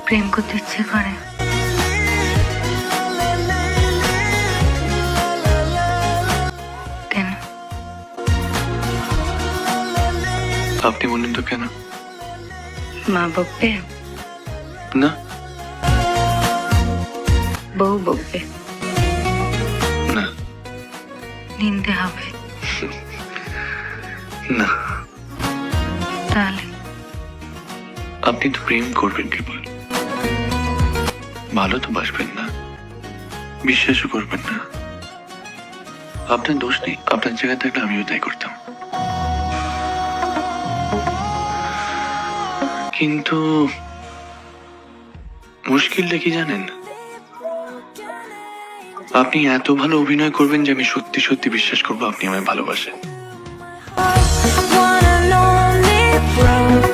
প্রেম করতে ইচ্ছে করে। কেন? আপনি বললেন তো কেন? মা বকবে না, বউ বকবে, না, নিন্দে হবে। না। তাহলে আপনি তো প্রেম করবেন কেবল, ভালো তো বাসবেন না, বিশ্বাসও করবেন না। আপনার দোষ নেই, আপনার জায়গায় থাকলে আমিও তাই করতাম। কিন্তু মুশকিলটা কি জানেন? আপনি এত ভালো অভিনয় করবেন যে আমি সত্যি সত্যি বিশ্বাস করবো আপনি আমায় ভালোবাসেন। One and only broke